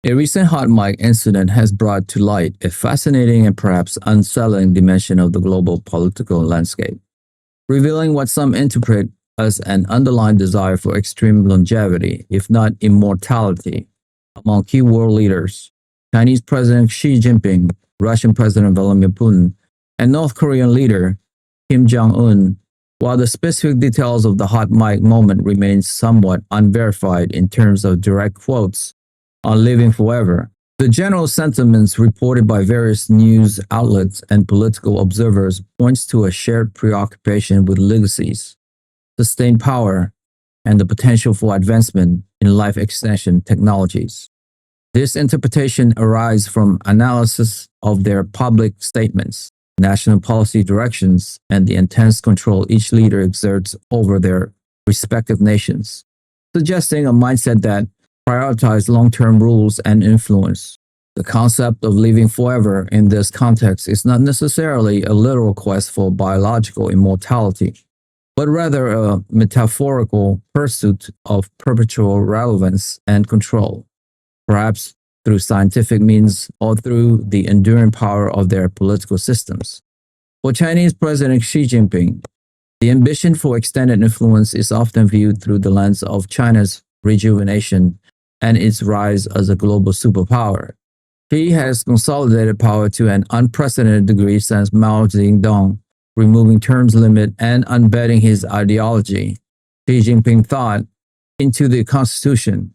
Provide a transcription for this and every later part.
A recent hot mic incident has brought to light a fascinating and perhaps unsettling dimension of the global political landscape, revealing what some interpret as an underlying desire for extreme longevity, if not immortality, among key world leaders. Chinese President Xi Jinping, Russian President Vladimir Putin, and North Korean leader Kim Jong Un. While the specific details of the hot mic moment remain somewhat unverified in terms of direct quotes on living forever, the general sentiments reported by various news outlets and political observers points to a shared preoccupation with legacies, sustained power, and the potential for advancement in life extension technologies. This interpretation arises from analysis of their public statements, national policy directions, and the intense control each leader exerts over their respective nations, suggesting a mindset that prioritizes long-term rules and influence. The concept of living forever in this context is not necessarily a literal quest for biological immortality, but rather a metaphorical pursuit of perpetual relevance and control, perhaps through scientific means or through the enduring power of their political systems. For Chinese President Xi Jinping, the ambition for extended influence is often viewed through the lens of China's rejuvenation and its rise as a global superpower. Xi has consolidated power to an unprecedented degree since Mao Zedong, removing terms limit and embedding his ideology, Xi Jinping thought, into the constitution.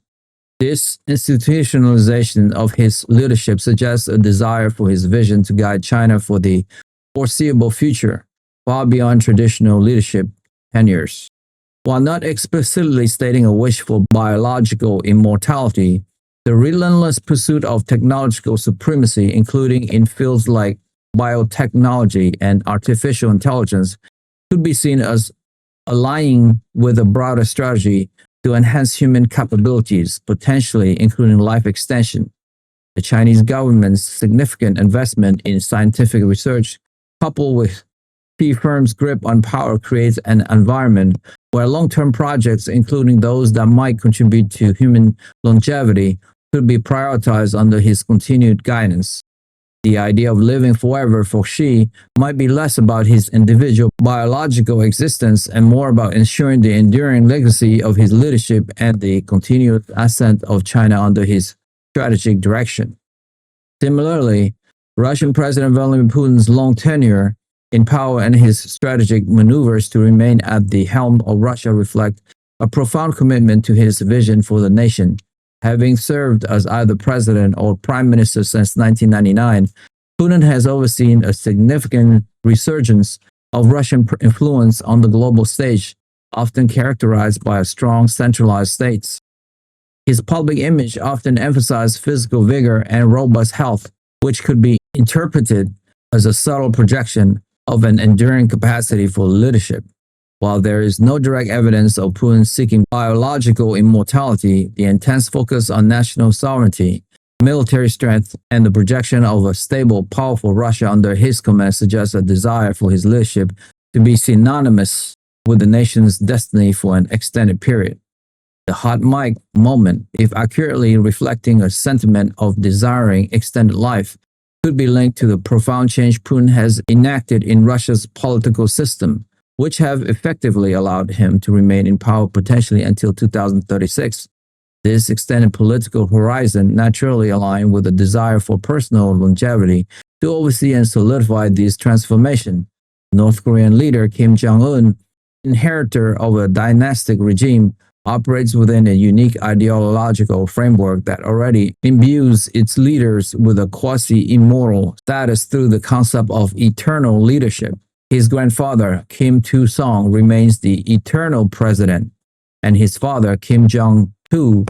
This institutionalization of his leadership suggests a desire for his vision to guide China for the foreseeable future, far beyond traditional leadership tenures. While not explicitly stating a wish for biological immortality, the relentless pursuit of technological supremacy, including in fields like biotechnology and artificial intelligence, could be seen as aligning with a broader strategy to enhance human capabilities, potentially including life extension. The Chinese government's significant investment in scientific research, coupled with key firms' grip on power, creates an environment where long-term projects, including those that might contribute to human longevity, could be prioritized under his continued guidance. The idea of living forever for Xi might be less about his individual biological existence and more about ensuring the enduring legacy of his leadership and the continued ascent of China under his strategic direction. Similarly, Russian President Vladimir Putin's long tenure in power and his strategic maneuvers to remain at the helm of Russia reflect a profound commitment to his vision for the nation. Having served as either president or prime minister since 1999, Putin has overseen a significant resurgence of Russian influence on the global stage, often characterized by a strong centralized states. His public image often emphasized physical vigor and robust health, which could be interpreted as a subtle projection of an enduring capacity for leadership. While there is no direct evidence of Putin seeking biological immortality, the intense focus on national sovereignty, military strength, and the projection of a stable, powerful Russia under his command suggests a desire for his leadership to be synonymous with the nation's destiny for an extended period. The hot mic moment, if accurately reflecting a sentiment of desiring extended life, could be linked to the profound change Putin has enacted in Russia's political system, which have effectively allowed him to remain in power potentially until 2036. This extended political horizon naturally aligned with a desire for personal longevity to oversee and solidify this transformation. North Korean leader Kim Jong Un, inheritor of a dynastic regime, operates within a unique ideological framework that already imbues its leaders with a quasi-immortal status through the concept of eternal leadership. His grandfather, Kim Il-sung, remains the eternal president, and his father, Kim Jong-il,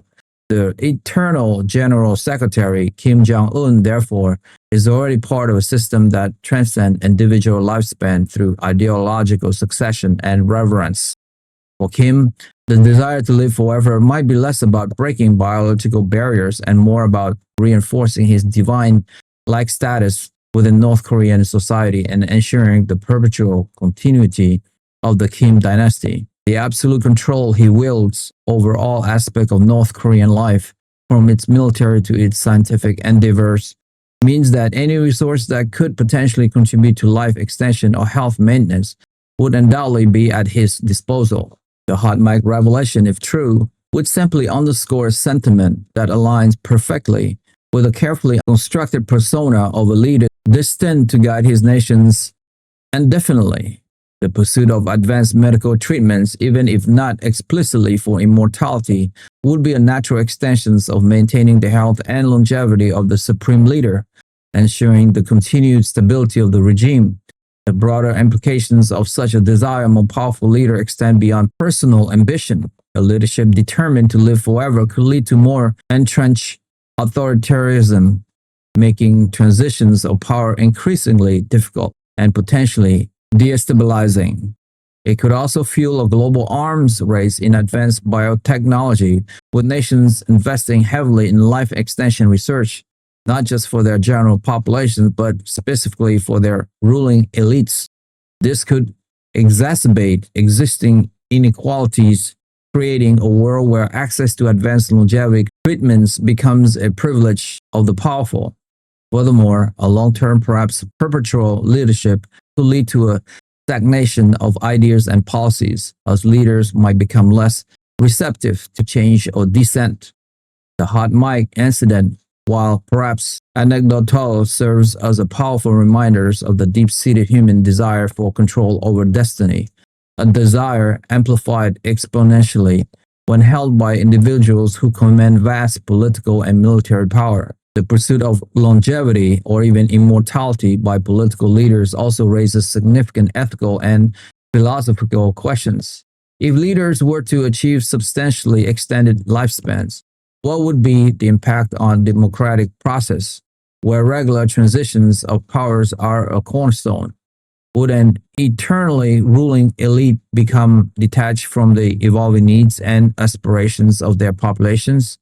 the eternal general secretary. Kim Jong-un, therefore, is already part of a system that transcends individual lifespan through ideological succession and reverence. For Kim, the desire to live forever might be less about breaking biological barriers and more about reinforcing his divine-like status within North Korean society and ensuring the perpetual continuity of the Kim dynasty. The absolute control he wields over all aspects of North Korean life from its military to its scientific endeavors, means that any resource that could potentially contribute to life extension or health maintenance would undoubtedly be at his disposal. The hot mic revelation, if true, would simply underscore a sentiment that aligns perfectly with a carefully constructed persona of a leader destined to guide his nations indefinitely. The pursuit of advanced medical treatments, even if not explicitly for immortality, would be a natural extension of maintaining the health and longevity of the supreme leader, ensuring the continued stability of the regime. The broader implications of such a desire of a powerful leader extend beyond personal ambition. A leadership determined to live forever could lead to more entrenched authoritarianism, making transitions of power increasingly difficult and potentially destabilizing. It could also fuel a global arms race in advanced biotechnology, with nations investing heavily in life extension research, not just for their general populations, but specifically for their ruling elites. This could exacerbate existing inequalities, creating a world where access to advanced longevity treatments becomes a privilege of the powerful. Furthermore, a long-term, perhaps perpetual leadership could lead to a stagnation of ideas and policies, as leaders might become less receptive to change or dissent. The hot mic incident, while perhaps anecdotal, serves as a powerful reminder of the deep-seated human desire for control over destiny, a desire amplified exponentially when held by individuals who command vast political and military power. The pursuit of longevity or even immortality by political leaders also raises significant ethical and philosophical questions. If leaders were to achieve substantially extended lifespans, what would be the impact on the democratic process, where regular transitions of powers are a cornerstone? Would an eternally ruling elite become detached from the evolving needs and aspirations of their populations?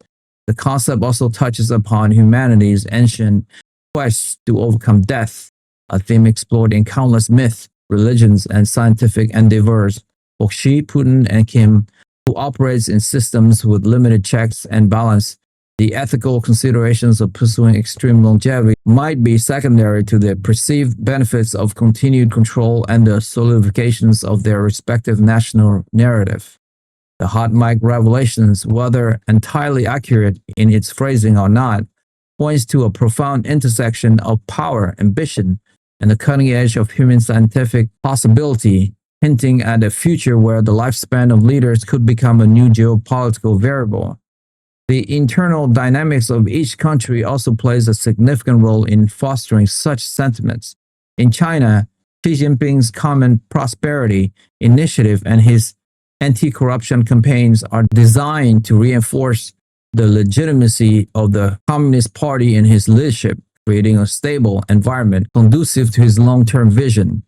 The concept also touches upon humanity's ancient quest to overcome death, a theme explored in countless myths, religions, and scientific endeavors. For Xi, Putin, and Kim, who operates in systems with limited checks and balance, the ethical considerations of pursuing extreme longevity might be secondary to the perceived benefits of continued control and the solidifications of their respective national narrative. The hot mic revelations, whether entirely accurate in its phrasing or not, points to a profound intersection of power, ambition, and the cutting edge of human scientific possibility, hinting at a future where the lifespan of leaders could become a new geopolitical variable. The internal dynamics of each country also plays a significant role in fostering such sentiments. In China, Xi Jinping's Common Prosperity Initiative and his anti-corruption campaigns are designed to reinforce the legitimacy of the Communist Party in his leadership, creating a stable environment conducive to his long-term vision.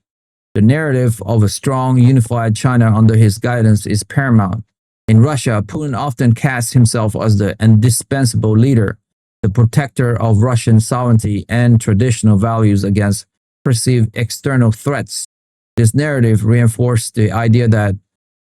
The narrative of a strong, unified China under his guidance is paramount. In Russia, Putin often casts himself as the indispensable leader, the protector of Russian sovereignty and traditional values against perceived external threats. This narrative reinforces the idea that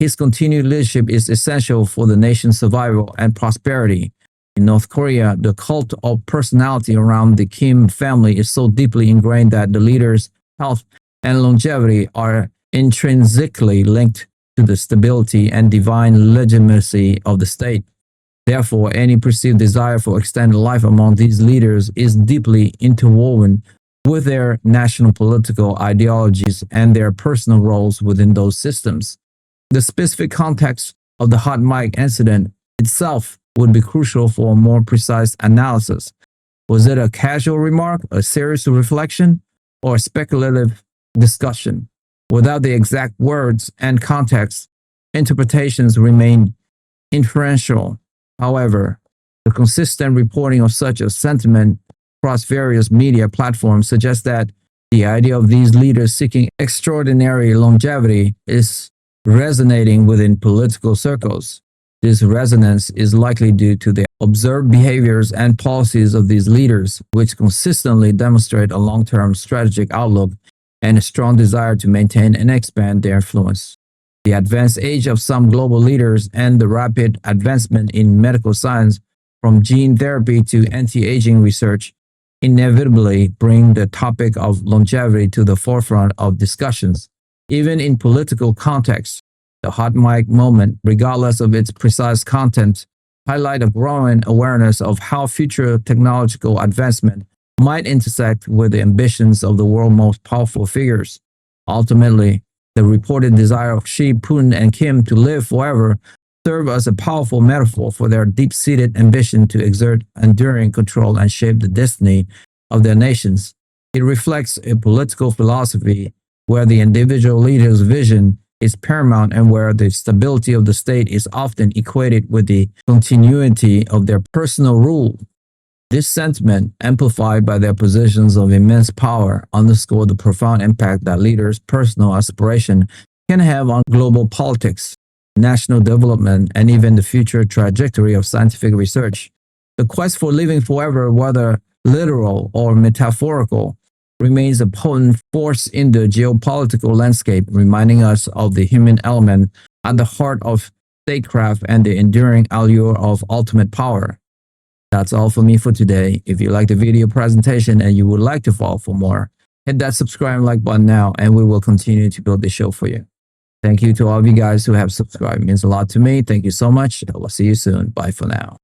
his continued leadership is essential for the nation's survival and prosperity. In North Korea, the cult of personality around the Kim family is so deeply ingrained that the leader's health and longevity are intrinsically linked to the stability and divine legitimacy of the state. Therefore, any perceived desire for extended life among these leaders is deeply interwoven with their national political ideologies and their personal roles within those systems. The specific context of the hot mic incident itself would be crucial for a more precise analysis. Was it a casual remark, a serious reflection, or a speculative discussion? Without the exact words and context, interpretations remain inferential. However, the consistent reporting of such a sentiment across various media platforms suggests that the idea of these leaders seeking extraordinary longevity is resonating within political circles. This resonance is likely due to the observed behaviors and policies of these leaders, which consistently demonstrate a long-term strategic outlook and a strong desire to maintain and expand their influence. The advanced age of some global leaders and the rapid advancement in medical science from gene therapy to anti-aging research, inevitably bring the topic of longevity to the forefront of discussions. Even in political contexts, the hot mic moment, regardless of its precise content, highlight a growing awareness of how future technological advancement might intersect with the ambitions of the world's most powerful figures. Ultimately, the reported desire of Xi, Putin, and Kim to live forever serve as a powerful metaphor for their deep-seated ambition to exert enduring control and shape the destiny of their nations. It reflects a political philosophy where the individual leader's vision is paramount and where the stability of the state is often equated with the continuity of their personal rule. This sentiment, amplified by their positions of immense power, underscores the profound impact that leaders' personal aspiration can have on global politics, national development, and even the future trajectory of scientific research. The quest for living forever, whether literal or metaphorical, remains a potent force in the geopolitical landscape, reminding us of the human element at the heart of statecraft and the enduring allure of ultimate power. That's all for me for today. If you like the video presentation and you would like to follow for more, hit that subscribe and like button now, and we will continue to build this show for you. Thank you to all of you guys who have subscribed. It means a lot to me. Thank you so much. I will see you soon. Bye for now.